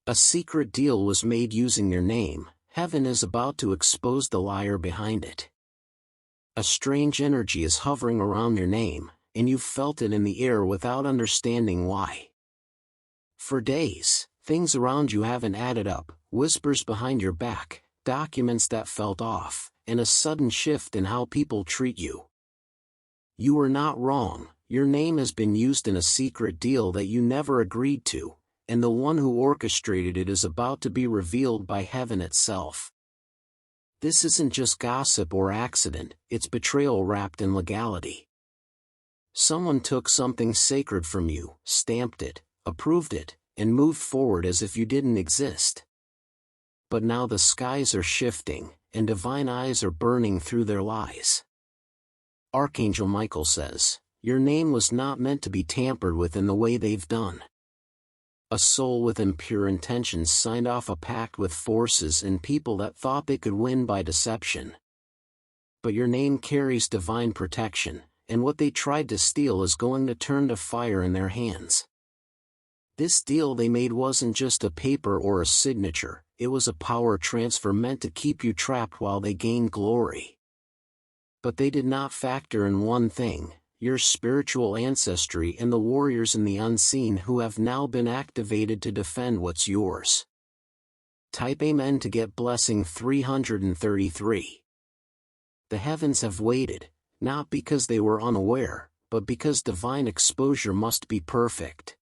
A secret deal was made using your name. Heaven is about to expose the liar behind it. A strange energy is hovering around your name, and you've felt it in the air without understanding why. For days, things around you haven't added up, whispers behind your back, documents that felt off, and a sudden shift in how people treat you. You are not wrong, your name has been used in a secret deal that you never agreed to, and the one who orchestrated it is about to be revealed by heaven itself. This isn't just gossip or accident, it's betrayal wrapped in legality. Someone took something sacred from you, stamped it, approved it, and moved forward as if you didn't exist. But now the skies are shifting, and divine eyes are burning through their lies. Archangel Michael says, your name was not meant to be tampered with in the way they've done. A soul with impure intentions signed off a pact with forces and people that thought they could win by deception. But your name carries divine protection, and what they tried to steal is going to turn to fire in their hands. This deal they made wasn't just a paper or a signature, it was a power transfer meant to keep you trapped while they gained glory. But they did not factor in one thing: your spiritual ancestry and the warriors in the unseen who have now been activated to defend what's yours. Type Amen to get blessing 333. The heavens have waited, not because they were unaware, but because divine exposure must be perfect.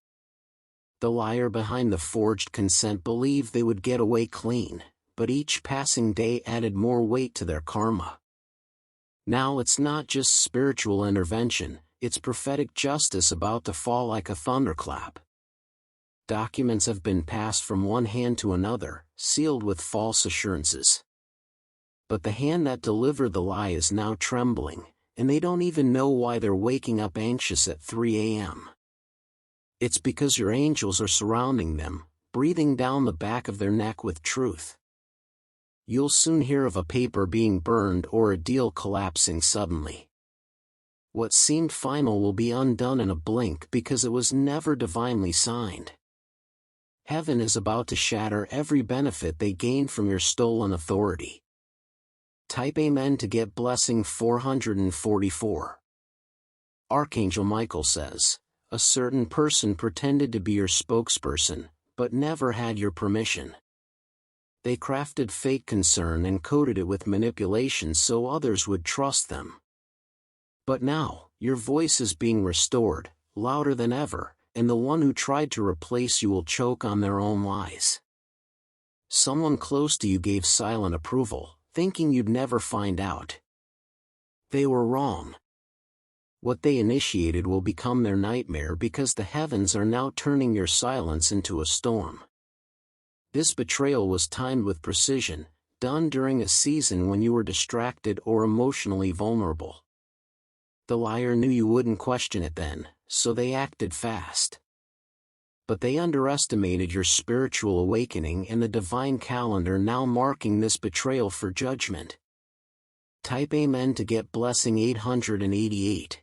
The liar behind the forged consent believed they would get away clean, but each passing day added more weight to their karma. Now it's not just spiritual intervention, it's prophetic justice about to fall like a thunderclap. Documents have been passed from one hand to another, sealed with false assurances. But the hand that delivered the lie is now trembling, and they don't even know why they're waking up anxious at 3 a.m. It's because your angels are surrounding them, breathing down the back of their neck with truth. You'll soon hear of a paper being burned or a deal collapsing suddenly. What seemed final will be undone in a blink because it was never divinely signed. Heaven is about to shatter every benefit they gained from your stolen authority. Type Amen to get blessing 444. Archangel Michael says, a certain person pretended to be your spokesperson, but never had your permission. They crafted fake concern and coded it with manipulation so others would trust them. But now, your voice is being restored, louder than ever, and the one who tried to replace you will choke on their own lies. Someone close to you gave silent approval, thinking you'd never find out. They were wrong. What they initiated will become their nightmare because the heavens are now turning your silence into a storm. This betrayal was timed with precision, done during a season when you were distracted or emotionally vulnerable. The liar knew you wouldn't question it then, so they acted fast. But they underestimated your spiritual awakening and the divine calendar now marking this betrayal for judgment. Type Amen to get blessing 888.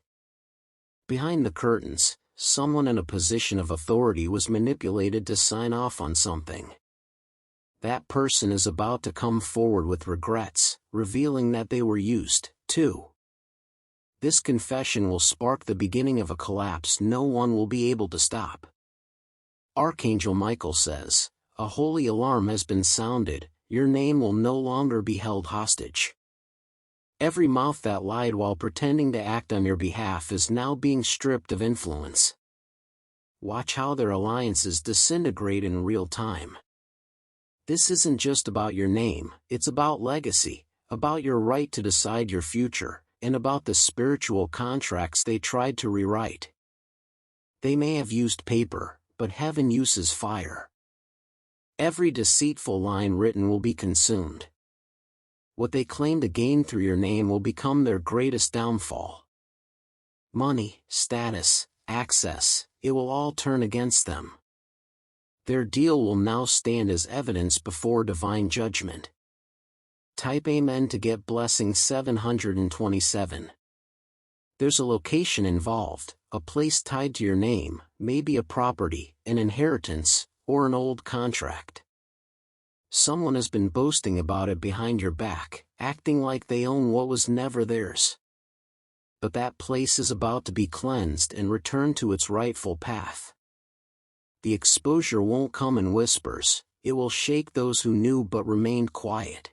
Behind the curtains, someone in a position of authority was manipulated to sign off on something. That person is about to come forward with regrets, revealing that they were used, too. This confession will spark the beginning of a collapse no one will be able to stop. Archangel Michael says, a holy alarm has been sounded, your name will no longer be held hostage. Every mouth that lied while pretending to act on your behalf is now being stripped of influence. Watch how their alliances disintegrate in real time. This isn't just about your name, it's about legacy, about your right to decide your future, and about the spiritual contracts they tried to rewrite. They may have used paper, but heaven uses fire. Every deceitful line written will be consumed. What they claim to gain through your name will become their greatest downfall. Money, status, access, it will all turn against them. Their deal will now stand as evidence before divine judgment. Type Amen to get blessing 727. There's a location involved, a place tied to your name, maybe a property, an inheritance, or an old contract. Someone has been boasting about it behind your back, acting like they own what was never theirs. But that place is about to be cleansed and returned to its rightful path. The exposure won't come in whispers, it will shake those who knew but remained quiet.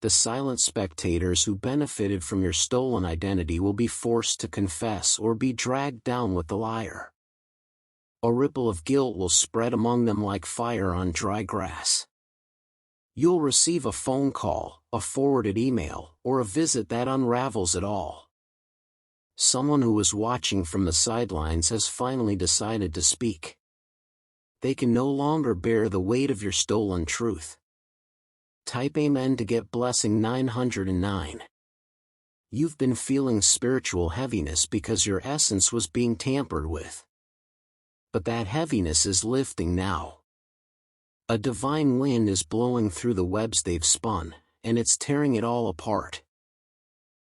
The silent spectators who benefited from your stolen identity will be forced to confess or be dragged down with the liar. A ripple of guilt will spread among them like fire on dry grass. You'll receive a phone call, a forwarded email, or a visit that unravels it all. Someone who was watching from the sidelines has finally decided to speak. They can no longer bear the weight of your stolen truth. Type Amen to get blessing 909. You've been feeling spiritual heaviness because your essence was being tampered with. But that heaviness is lifting now. A divine wind is blowing through the webs they've spun, and it's tearing it all apart.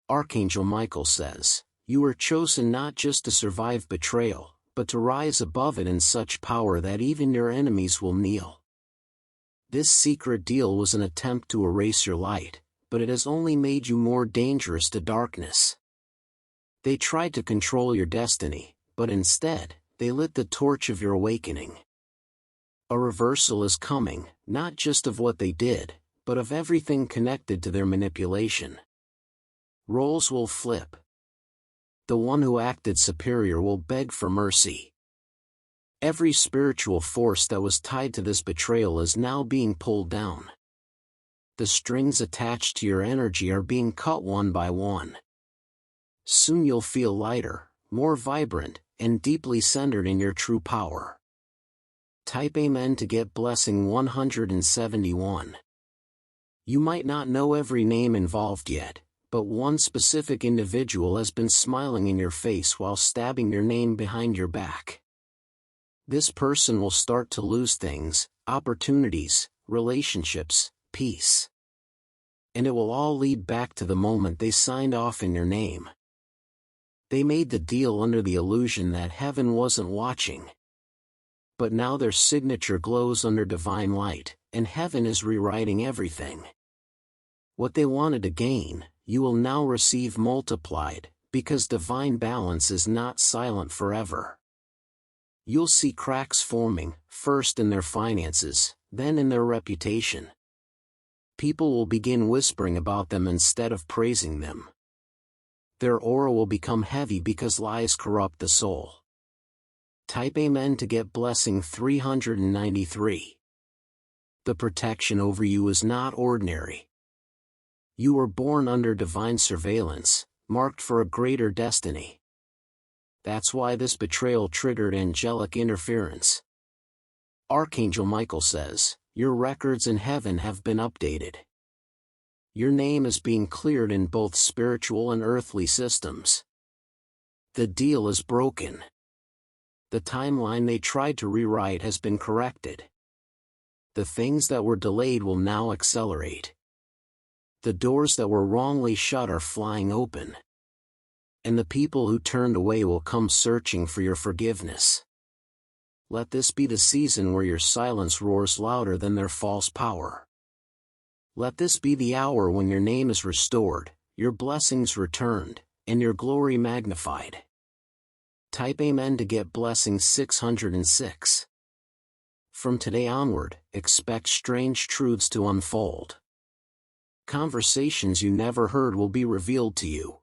Archangel Michael says, "You were chosen not just to survive betrayal, but to rise above it in such power that even your enemies will kneel." This secret deal was an attempt to erase your light, but it has only made you more dangerous to darkness. They tried to control your destiny, but instead, they lit the torch of your awakening. A reversal is coming, not just of what they did, but of everything connected to their manipulation. Roles will flip. The one who acted superior will beg for mercy. Every spiritual force that was tied to this betrayal is now being pulled down. The strings attached to your energy are being cut one by one. Soon you'll feel lighter, more vibrant, and deeply centered in your true power. Type Amen to get blessing 171. You might not know every name involved yet, but one specific individual has been smiling in your face while stabbing your name behind your back. This person will start to lose things, opportunities, relationships, peace. And it will all lead back to the moment they signed off in your name. They made the deal under the illusion that heaven wasn't watching. But now their signature glows under divine light, and heaven is rewriting everything. What they wanted to gain, you will now receive multiplied, because divine balance is not silent forever. You'll see cracks forming, first in their finances, then in their reputation. People will begin whispering about them instead of praising them. Their aura will become heavy because lies corrupt the soul. Type Amen to get blessing 393. The protection over you is not ordinary. You were born under divine surveillance, marked for a greater destiny. That's why this betrayal triggered angelic interference. Archangel Michael says, your records in heaven have been updated. Your name is being cleared in both spiritual and earthly systems. The deal is broken. The timeline they tried to rewrite has been corrected. The things that were delayed will now accelerate. The doors that were wrongly shut are flying open. And the people who turned away will come searching for your forgiveness. Let this be the season where your silence roars louder than their false power. Let this be the hour when your name is restored, your blessings returned, and your glory magnified. Type Amen to get blessing 606. From today onward, expect strange truths to unfold. Conversations you never heard will be revealed to you.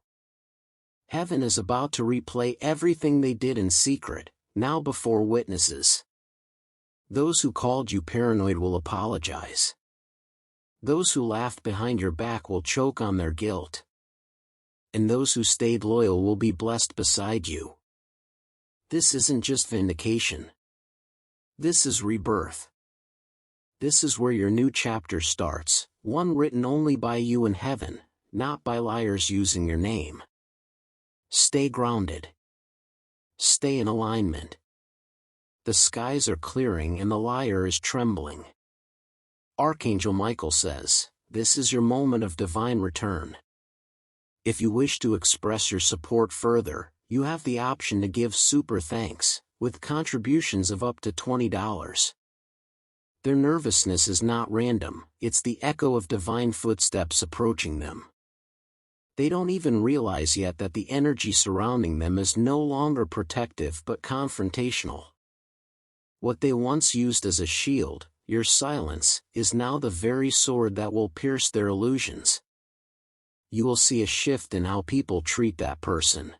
Heaven is about to replay everything they did in secret, now before witnesses. Those who called you paranoid will apologize. Those who laughed behind your back will choke on their guilt. And those who stayed loyal will be blessed beside you. This isn't just vindication. This is rebirth. This is where your new chapter starts, one written only by you in heaven, not by liars using your name. Stay grounded. Stay in alignment. The skies are clearing and the liar is trembling. Archangel Michael says, this is your moment of divine return. If you wish to express your support further, you have the option to give super thanks, with contributions of up to $20. Their nervousness is not random, it's the echo of divine footsteps approaching them. They don't even realize yet that the energy surrounding them is no longer protective but confrontational. What they once used as a shield, your silence, is now the very sword that will pierce their illusions. You will see a shift in how people treat that person.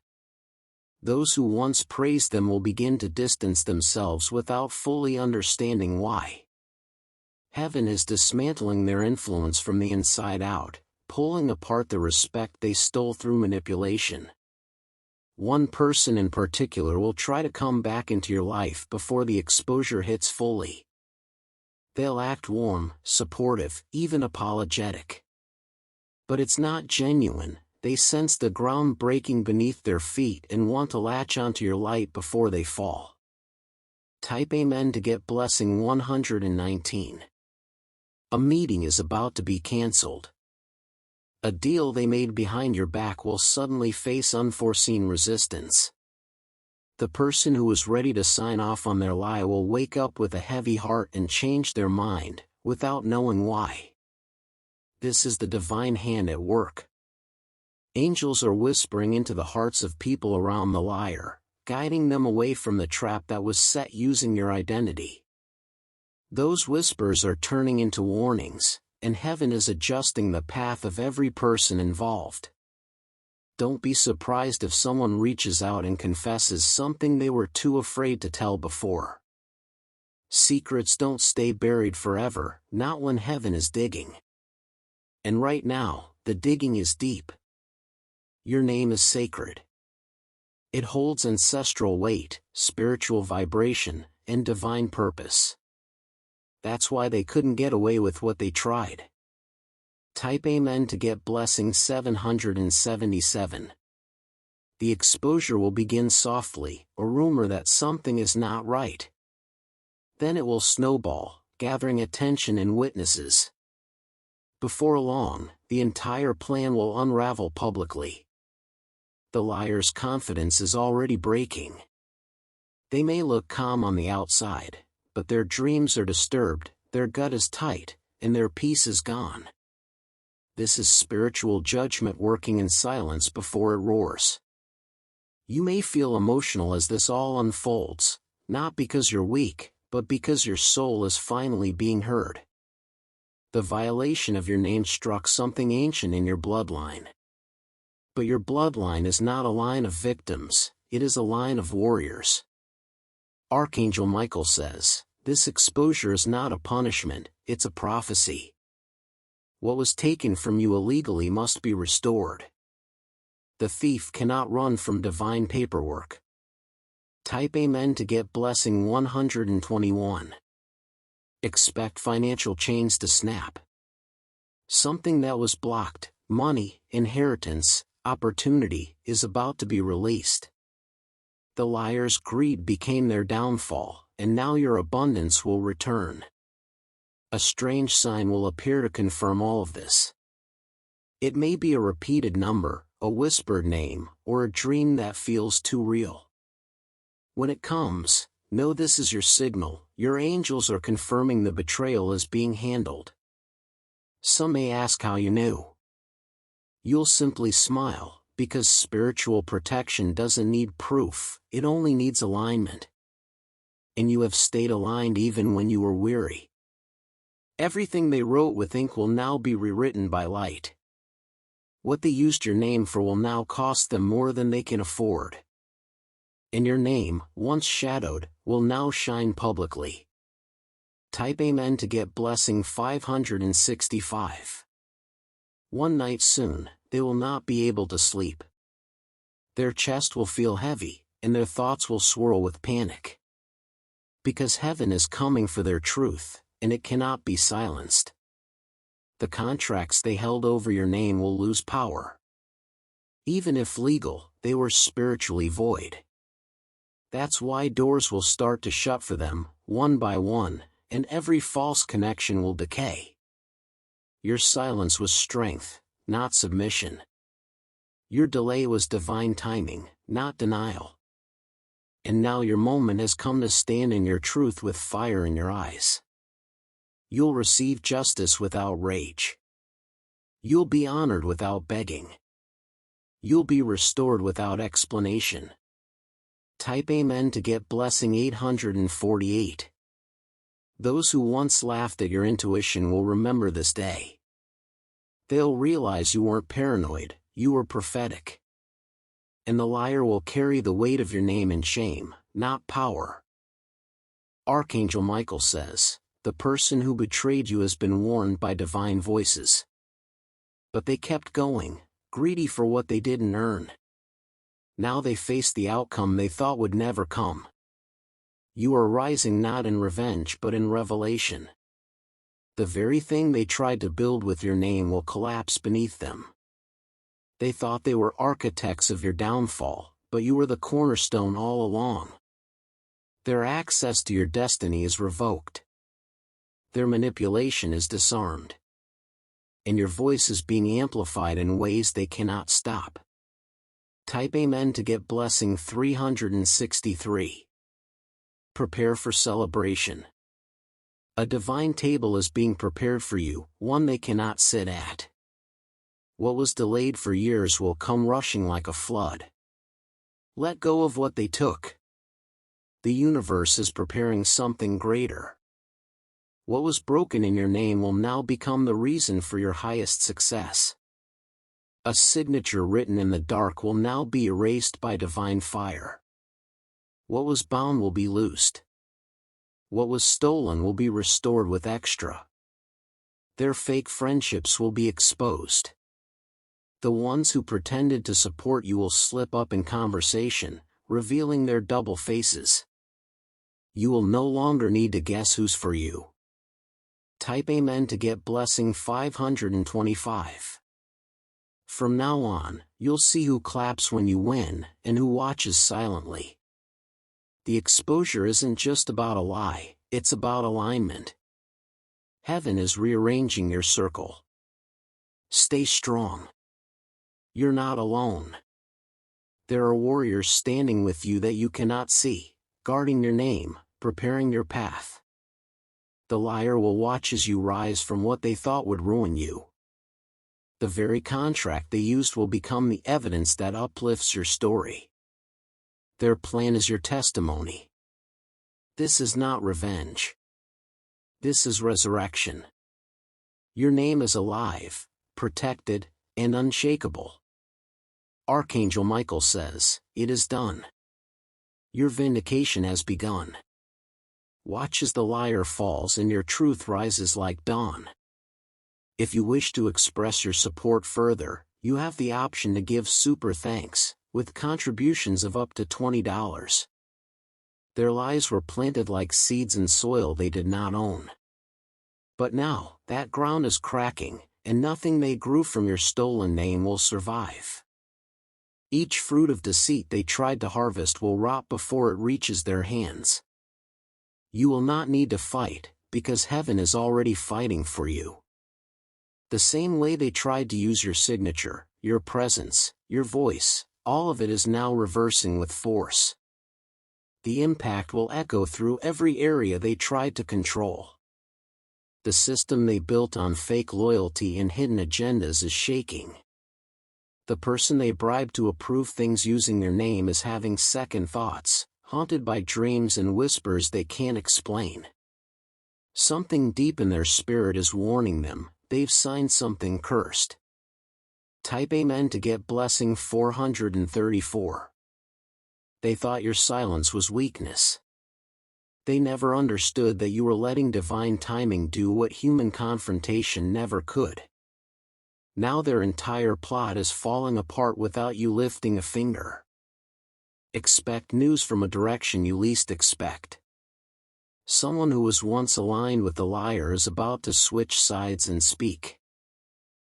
Those who once praised them will begin to distance themselves without fully understanding why. Heaven is dismantling their influence from the inside out, pulling apart the respect they stole through manipulation. One person in particular will try to come back into your life before the exposure hits fully. They'll act warm, supportive, even apologetic. But it's not genuine. They sense the ground breaking beneath their feet and want to latch onto your light before they fall. Type Amen to get blessing 119. A meeting is about to be cancelled. A deal they made behind your back will suddenly face unforeseen resistance. The person who was ready to sign off on their lie will wake up with a heavy heart and change their mind, without knowing why. This is the divine hand at work. Angels are whispering into the hearts of people around the liar, guiding them away from the trap that was set using your identity. Those whispers are turning into warnings, and heaven is adjusting the path of every person involved. Don't be surprised if someone reaches out and confesses something they were too afraid to tell before. Secrets don't stay buried forever, not when heaven is digging. And right now, the digging is deep. Your name is sacred. It holds ancestral weight, spiritual vibration, and divine purpose. That's why they couldn't get away with what they tried. Type Amen to get blessing 777. The exposure will begin softly, a rumor that something is not right. Then it will snowball, gathering attention and witnesses. Before long, the entire plan will unravel publicly. The liar's confidence is already breaking. They may look calm on the outside, but their dreams are disturbed, their gut is tight, and their peace is gone. This is spiritual judgment working in silence before it roars. You may feel emotional as this all unfolds, not because you're weak, but because your soul is finally being heard. The violation of your name struck something ancient in your bloodline. But your bloodline is not a line of victims, it is a line of warriors. Archangel Michael says, this exposure is not a punishment, it's a prophecy. What was taken from you illegally must be restored. The thief cannot run from divine paperwork. Type Amen to get blessing 121. Expect financial chains to snap. Something that was blocked, money, inheritance, opportunity, is about to be released. The liar's greed became their downfall, and now your abundance will return. A strange sign will appear to confirm all of this. It may be a repeated number, a whispered name, or a dream that feels too real. When it comes, know this is your signal. Your angels are confirming the betrayal is being handled. Some may ask how you knew. You'll simply smile, because spiritual protection doesn't need proof, it only needs alignment. And you have stayed aligned even when you were weary. Everything they wrote with ink will now be rewritten by light. What they used your name for will now cost them more than they can afford. And your name, once shadowed, will now shine publicly. Type Amen to get blessing 565. One night soon, they will not be able to sleep. Their chest will feel heavy, and their thoughts will swirl with panic. Because heaven is coming for their truth, and it cannot be silenced. The contracts they held over your name will lose power. Even if legal, they were spiritually void. That's why doors will start to shut for them, one by one, and every false connection will decay. Your silence was strength, not submission. Your delay was divine timing, not denial. And now your moment has come to stand in your truth with fire in your eyes. You'll receive justice without rage. You'll be honored without begging. You'll be restored without explanation. Type Amen to get blessing 848. Those who once laughed at your intuition will remember this day. They'll realize you weren't paranoid, you were prophetic. And the liar will carry the weight of your name in shame, not power. Archangel Michael says, the person who betrayed you has been warned by divine voices. But they kept going, greedy for what they didn't earn. Now they face the outcome they thought would never come. You are rising not in revenge but in revelation. The very thing they tried to build with your name will collapse beneath them. They thought they were architects of your downfall, but you were the cornerstone all along. Their access to your destiny is revoked. Their manipulation is disarmed. And your voice is being amplified in ways they cannot stop. Type Amen to get blessing 363. Prepare for celebration. A divine table is being prepared for you, one they cannot sit at. What was delayed for years will come rushing like a flood. Let go of what they took. The universe is preparing something greater. What was broken in your name will now become the reason for your highest success. A signature written in the dark will now be erased by divine fire. What was bound will be loosed. What was stolen will be restored with extra. Their fake friendships will be exposed. The ones who pretended to support you will slip up in conversation, revealing their double faces. You will no longer need to guess who's for you. Type Amen to get blessing 525. From now on, you'll see who claps when you win, and who watches silently. The exposure isn't just about a lie, it's about alignment. Heaven is rearranging your circle. Stay strong. You're not alone. There are warriors standing with you that you cannot see, guarding your name, preparing your path. The liar will watch as you rise from what they thought would ruin you. The very contract they used will become the evidence that uplifts your story. Their plan is your testimony. This is not revenge. This is resurrection. Your name is alive, protected, and unshakable. Archangel Michael says, it is done. Your vindication has begun. Watch as the liar falls and your truth rises like dawn. If you wish to express your support further, you have the option to give super thanks, with contributions of up to $20. Their lies were planted like seeds in soil they did not own. But now, that ground is cracking, and nothing they grew from your stolen name will survive. Each fruit of deceit they tried to harvest will rot before it reaches their hands. You will not need to fight, because heaven is already fighting for you. The same way they tried to use your signature, your presence, your voice, all of it is now reversing with force. The impact will echo through every area they tried to control. The system they built on fake loyalty and hidden agendas is shaking. The person they bribed to approve things using their name is having second thoughts, haunted by dreams and whispers they can't explain. Something deep in their spirit is warning them, they've signed something cursed. Type Amen to get blessing 434. They thought your silence was weakness. They never understood that you were letting divine timing do what human confrontation never could. Now their entire plot is falling apart without you lifting a finger. Expect news from a direction you least expect. Someone who was once aligned with the liar is about to switch sides and speak.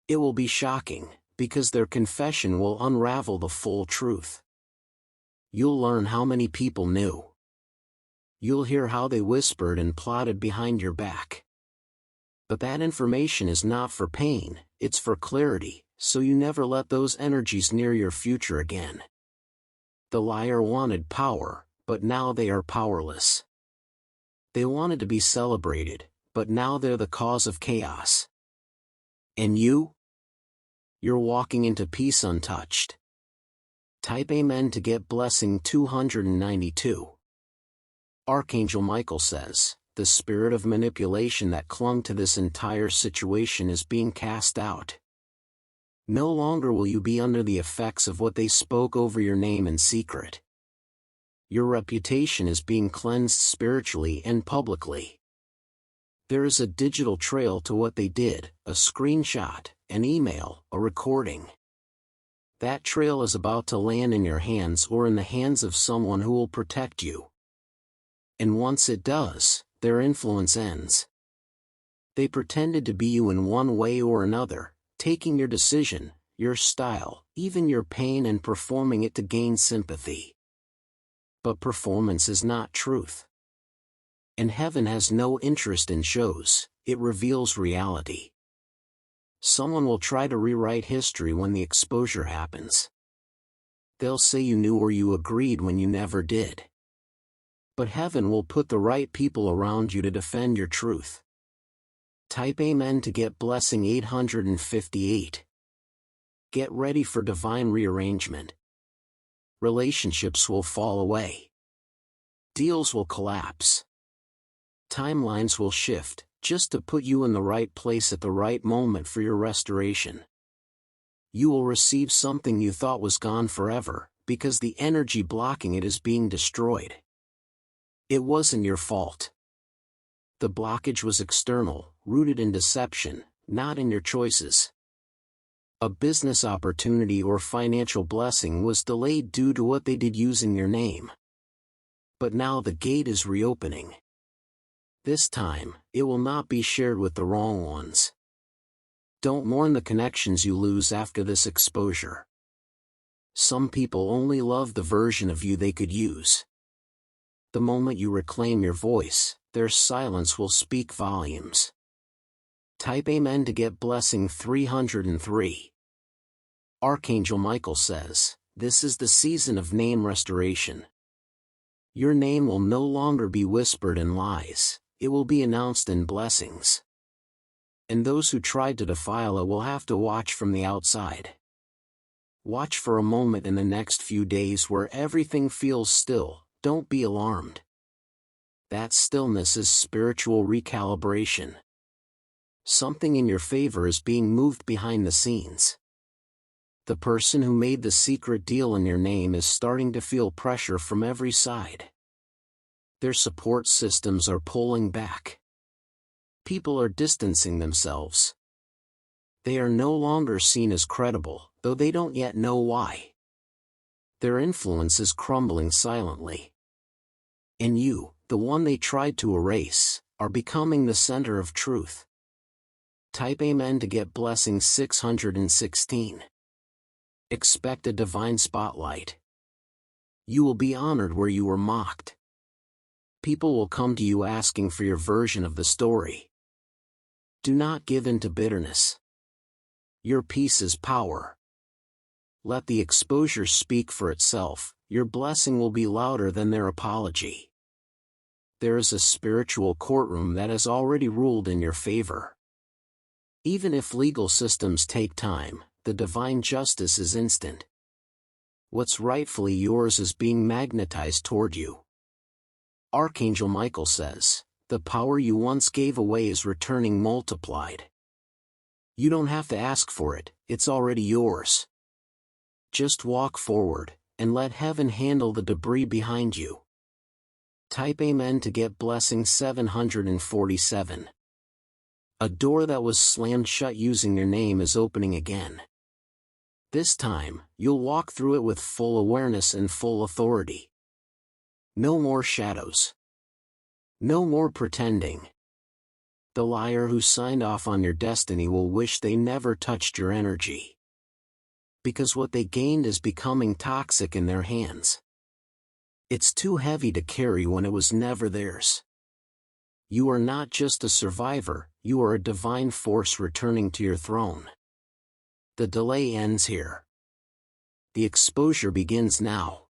It will be shocking, because their confession will unravel the full truth. You'll learn how many people knew. You'll hear how they whispered and plotted behind your back. But that information is not for pain, it's for clarity, so you never let those energies near your future again. The liar wanted power, but now they are powerless. They wanted to be celebrated, but now they're the cause of chaos. And you? You're walking into peace untouched. Type Amen to get blessing 292. Archangel Michael says, the spirit of manipulation that clung to this entire situation is being cast out. No longer will you be under the effects of what they spoke over your name in secret. Your reputation is being cleansed spiritually and publicly. There is a digital trail to what they did, a screenshot, an email, a recording. That trail is about to land in your hands or in the hands of someone who will protect you. And once it does, their influence ends. They pretended to be you in one way or another, taking your decision, your style, even your pain and performing it to gain sympathy. But performance is not truth. And heaven has no interest in shows, it reveals reality. Someone will try to rewrite history when the exposure happens. They'll say you knew or you agreed when you never did. But heaven will put the right people around you to defend your truth. Type Amen to get blessing 858. Get ready for divine rearrangement. Relationships will fall away. Deals will collapse. Timelines will shift, just to put you in the right place at the right moment for your restoration. You will receive something you thought was gone forever, because the energy blocking it is being destroyed. It wasn't your fault. The blockage was external, rooted in deception, not in your choices. A business opportunity or financial blessing was delayed due to what they did using your name. But now the gate is reopening. This time, it will not be shared with the wrong ones. Don't mourn the connections you lose after this exposure. Some people only love the version of you they could use. The moment you reclaim your voice, their silence will speak volumes. Type Amen to get blessing 303. Archangel Michael says, this is the season of name restoration. Your name will no longer be whispered in lies, it will be announced in blessings. And those who tried to defile it will have to watch from the outside. Watch for a moment in the next few days where everything feels still. Don't be alarmed. That stillness is spiritual recalibration. Something in your favor is being moved behind the scenes. The person who made the secret deal in your name is starting to feel pressure from every side. Their support systems are pulling back. People are distancing themselves. They are no longer seen as credible, though they don't yet know why. Their influence is crumbling silently. And you, the one they tried to erase, are becoming the center of truth. Type Amen to get blessing 616. Expect a divine spotlight. You will be honored where you were mocked. People will come to you asking for your version of the story. Do not give in to bitterness. Your peace is power. Let the exposure speak for itself, your blessing will be louder than their apology. There is a spiritual courtroom that has already ruled in your favor. Even if legal systems take time, the divine justice is instant. What's rightfully yours is being magnetized toward you. Archangel Michael says, the power you once gave away is returning multiplied. You don't have to ask for it, it's already yours. Just walk forward, and let heaven handle the debris behind you. Type Amen to get blessing 747. A door that was slammed shut using your name is opening again. This time, you'll walk through it with full awareness and full authority. No more shadows. No more pretending. The liar who signed off on your destiny will wish they never touched your energy. Because what they gained is becoming toxic in their hands. It's too heavy to carry when it was never theirs. You are not just a survivor, you are a divine force returning to your throne. The delay ends here. The exposure begins now.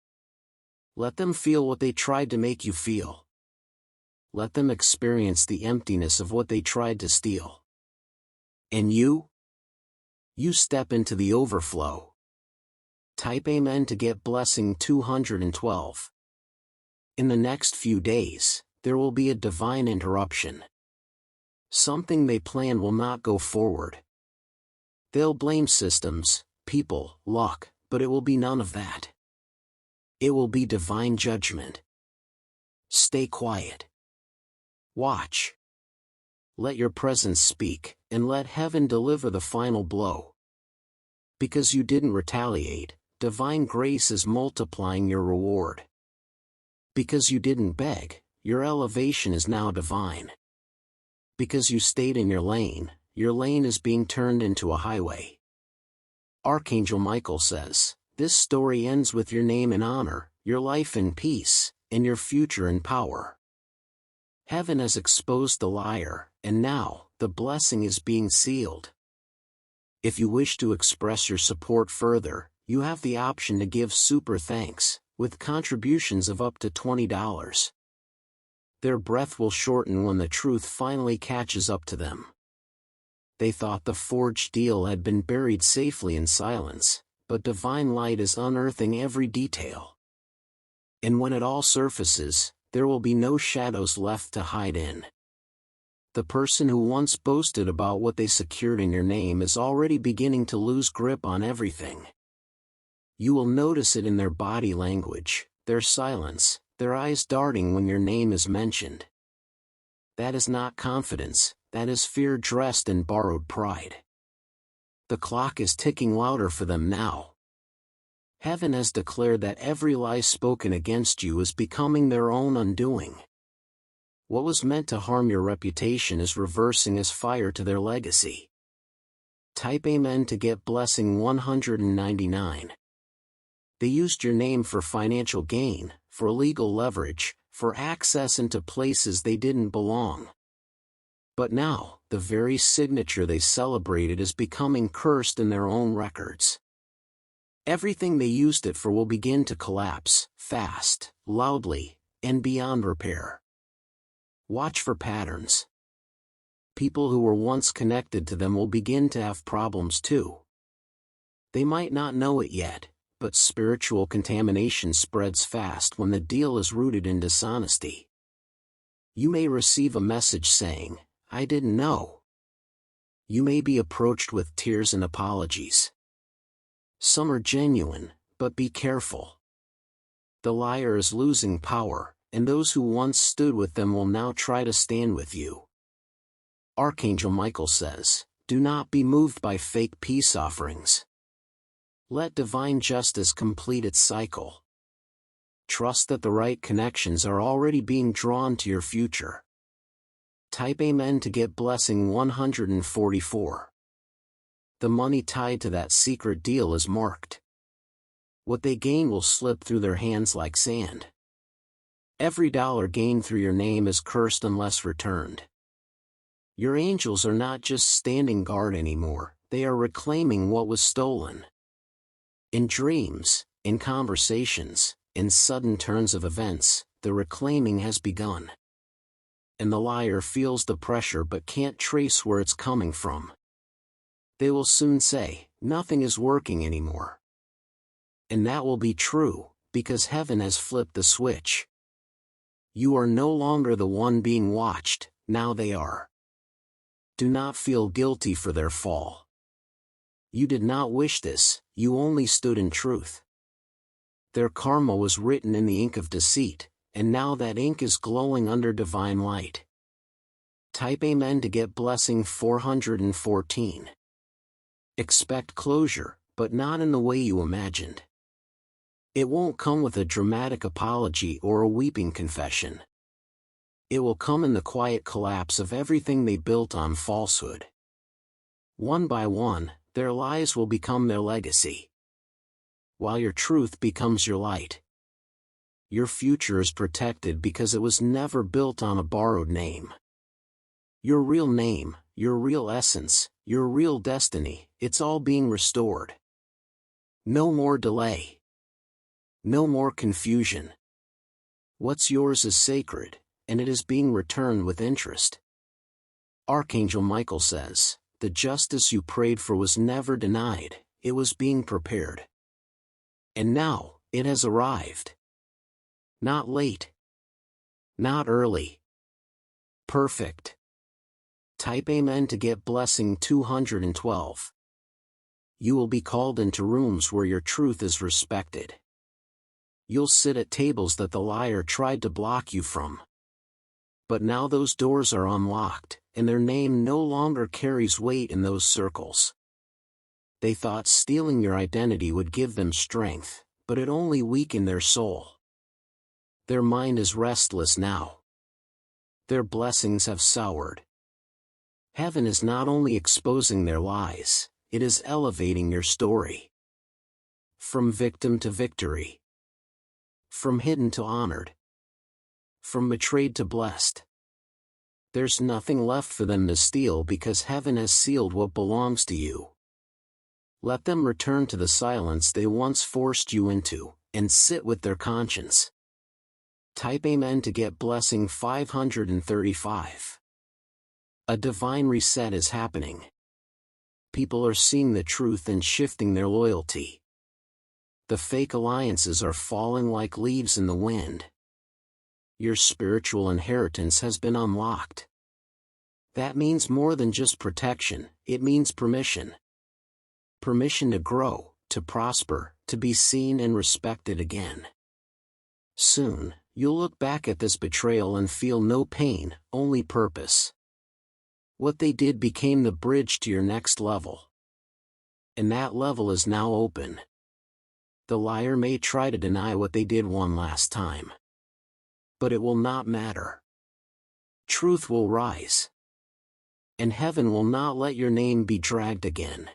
Let them feel what they tried to make you feel. let them experience the emptiness of what they tried to steal. And you? You step into the overflow. Type Amen to get blessing 212. In the next few days, there will be a divine interruption. Something they plan will not go forward. They'll blame systems, people, luck, but it will be none of that. It will be divine judgment. Stay quiet. Watch. Let your presence speak, and let heaven deliver the final blow. Because you didn't retaliate, divine grace is multiplying your reward. Because you didn't beg, your elevation is now divine. Because you stayed in your lane is being turned into a highway. Archangel Michael says, this story ends with your name in honor, your life in peace, and your future in power. Heaven has exposed the liar, and now, the blessing is being sealed. If you wish to express your support further, you have the option to give super thanks, with contributions of up to $20. Their breath will shorten when the truth finally catches up to them. They thought the forged deal had been buried safely in silence, but divine light is unearthing every detail. And when it all surfaces, there will be no shadows left to hide in. The person who once boasted about what they secured in your name is already beginning to lose grip on everything. You will notice it in their body language, their silence, their eyes darting when your name is mentioned. That is not confidence, that is fear dressed in borrowed pride. The clock is ticking louder for them now. Heaven has declared that every lie spoken against you is becoming their own undoing. What was meant to harm your reputation is reversing as fire to their legacy. Type Amen to get blessing 199. They used your name for financial gain, for legal leverage, for access into places they didn't belong. But now, the very signature they celebrated is becoming cursed in their own records. Everything they used it for will begin to collapse, fast, loudly, and beyond repair. Watch for patterns. People who were once connected to them will begin to have problems too. They might not know it yet, but spiritual contamination spreads fast when the deal is rooted in dishonesty. You may receive a message saying, "I didn't know." You may be approached with tears and apologies. Some are genuine, but be careful. The liar is losing power, and those who once stood with them will now try to stand with you. Archangel Michael says, do not be moved by fake peace offerings. Let divine justice complete its cycle. Trust that the right connections are already being drawn to your future. Type Amen to get blessing 144. The money tied to that secret deal is marked. What they gain will slip through their hands like sand. Every dollar gained through your name is cursed unless returned. Your angels are not just standing guard anymore, they are reclaiming what was stolen. In dreams, in conversations, in sudden turns of events, the reclaiming has begun. And the liar feels the pressure but can't trace where it's coming from. They will soon say, nothing is working anymore. And that will be true, because heaven has flipped the switch. You are no longer the one being watched, now they are. Do not feel guilty for their fall. You did not wish this, you only stood in truth. Their karma was written in the ink of deceit, and now that ink is glowing under divine light. Type Amen to get blessing 414. Expect closure, but not in the way you imagined. It won't come with a dramatic apology or a weeping confession. It will come in the quiet collapse of everything they built on falsehood. One by one, their lies will become their legacy, while your truth becomes your light. Your future is protected because it was never built on a borrowed name. Your real name, your real essence, your real destiny, it's all being restored. No more delay. No more confusion. What's yours is sacred, and it is being returned with interest. Archangel Michael says, "The justice you prayed for was never denied, it was being prepared. And now, it has arrived. Not late. Not early. Perfect." Type Amen to get blessing 212. You will be called into rooms where your truth is respected. You'll sit at tables that the liar tried to block you from. But now those doors are unlocked, and their name no longer carries weight in those circles. They thought stealing your identity would give them strength, but it only weakened their soul. Their mind is restless now. Their blessings have soured. Heaven is not only exposing their lies, it is elevating your story. From victim to victory. From hidden to honored. From betrayed to blessed. There's nothing left for them to steal because heaven has sealed what belongs to you. Let them return to the silence they once forced you into, and sit with their conscience. Type Amen to get blessing 535. A divine reset is happening. People are seeing the truth and shifting their loyalty. The fake alliances are falling like leaves in the wind. Your spiritual inheritance has been unlocked. That means more than just protection, it means permission. Permission to grow, to prosper, to be seen and respected again. Soon, you'll look back at this betrayal and feel no pain, only purpose. What they did became the bridge to your next level. And that level is now open. The liar may try to deny what they did one last time. But it will not matter. Truth will rise. And heaven will not let your name be dragged again.